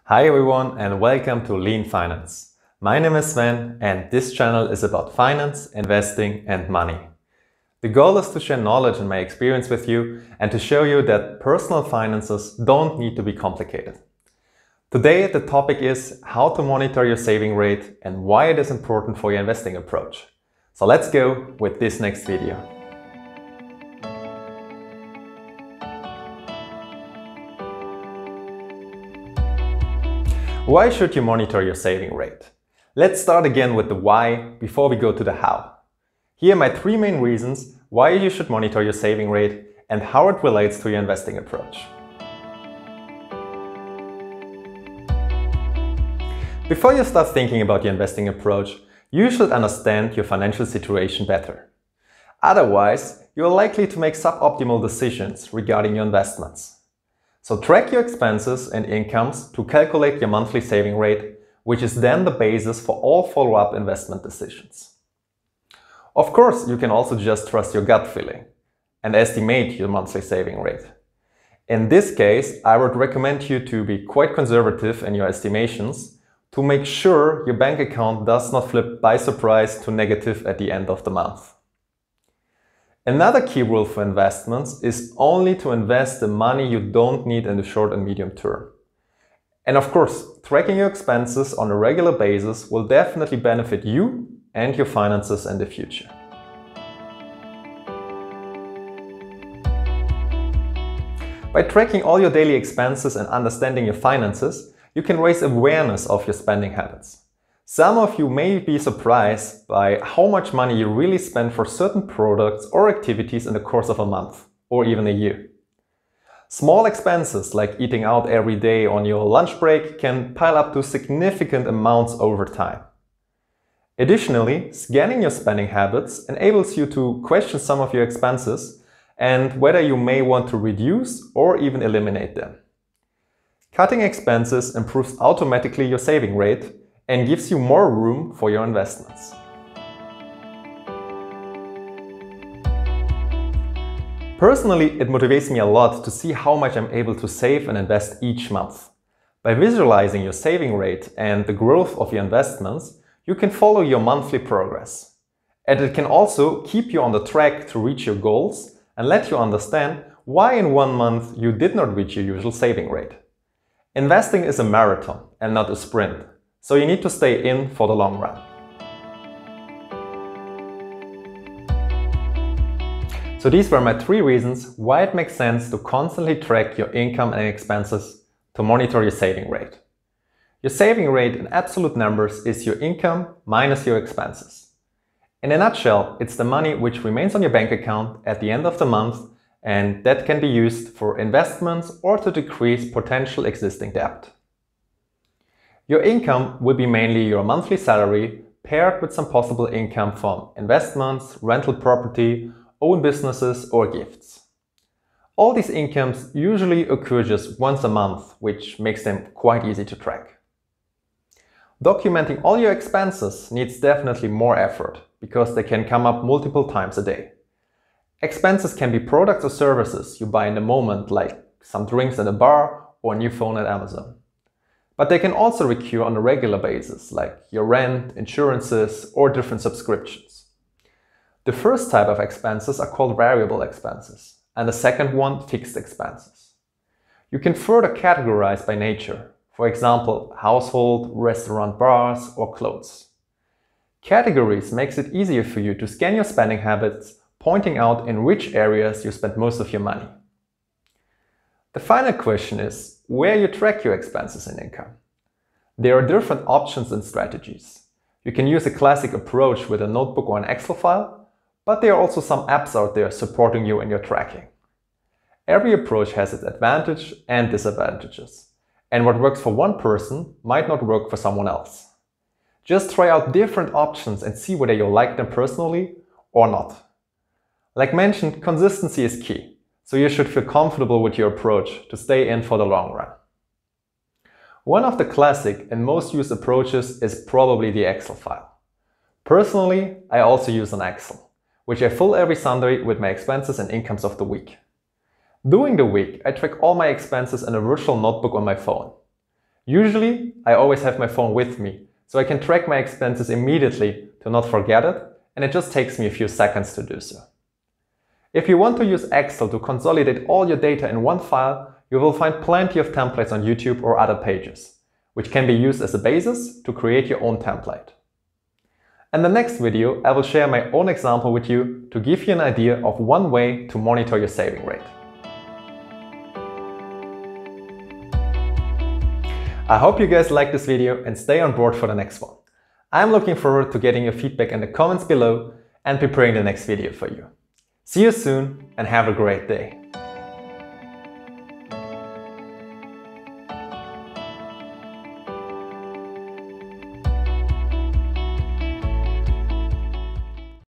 Hi everyone and welcome to Lean Finance. My name is Sven and this channel is about finance, investing and money. The goal is to share knowledge and my experience with you and to show you that personal finances don't need to be complicated. Today the topic is how to monitor your saving rate and why it is important for your investing approach. So let's go with this next video. Why should you monitor your saving rate? Let's start again with the why before we go to the how. Here are my three main reasons why you should monitor your saving rate and how it relates to your investing approach. Before you start thinking about your investing approach, you should understand your financial situation better. Otherwise, you are likely to make suboptimal decisions regarding your investments. So track your expenses and incomes to calculate your monthly saving rate, which is then the basis for all follow-up investment decisions. Of course, you can also just trust your gut feeling and estimate your monthly saving rate. In this case, I would recommend you to be quite conservative in your estimations to make sure your bank account does not flip by surprise to negative at the end of the month. Another key rule for investments is only to invest the money you don't need in the short and medium term. And of course, tracking your expenses on a regular basis will definitely benefit you and your finances in the future. By tracking all your daily expenses and understanding your finances, you can raise awareness of your spending habits. Some of you may be surprised by how much money you really spend for certain products or activities in the course of a month or even a year. Small expenses like eating out every day on your lunch break can pile up to significant amounts over time. Additionally, scanning your spending habits enables you to question some of your expenses and whether you may want to reduce or even eliminate them. Cutting expenses improves automatically your saving rate and gives you more room for your investments. Personally, it motivates me a lot to see how much I'm able to save and invest each month. By visualizing your saving rate and the growth of your investments, you can follow your monthly progress. And it can also keep you on the track to reach your goals and let you understand why in 1 month you did not reach your usual saving rate. Investing is a marathon and not a sprint. So you need to stay in for the long run. So these were my three reasons why it makes sense to constantly track your income and expenses to monitor your saving rate. Your saving rate in absolute numbers is your income minus your expenses. In a nutshell, it's the money which remains on your bank account at the end of the month, and that can be used for investments or to decrease potential existing debt. Your income will be mainly your monthly salary paired with some possible income from investments, rental property, own businesses or gifts. All these incomes usually occur just once a month, which makes them quite easy to track. Documenting all your expenses needs definitely more effort because they can come up multiple times a day. Expenses can be products or services you buy in the moment, like some drinks at a bar or a new phone at Amazon. But they can also recur on a regular basis, like your rent, insurances, or different subscriptions. The first type of expenses are called variable expenses, and the second one, fixed expenses. You can further categorize by nature, for example, household, restaurant, bars, or clothes. Categories makes it easier for you to scan your spending habits, pointing out in which areas you spend most of your money. The final question is where you track your expenses and income. There are different options and strategies. You can use a classic approach with a notebook or an Excel file, but there are also some apps out there supporting you in your tracking. Every approach has its advantages and disadvantages, and what works for one person might not work for someone else. Just try out different options and see whether you like them personally or not. Like mentioned, consistency is key. So you should feel comfortable with your approach to stay in for the long run. One of the classic and most used approaches is probably the Excel file. Personally, I also use an Excel, which I fill every Sunday with my expenses and incomes of the week. During the week, I track all my expenses in a virtual notebook on my phone. Usually, I always have my phone with me, so I can track my expenses immediately to not forget it, and it just takes me a few seconds to do so. If you want to use Excel to consolidate all your data in one file, you will find plenty of templates on YouTube or other pages, which can be used as a basis to create your own template. In the next video, I will share my own example with you to give you an idea of one way to monitor your saving rate. I hope you guys liked this video and stay on board for the next one. I'm looking forward to getting your feedback in the comments below and preparing the next video for you. See you soon and have a great day.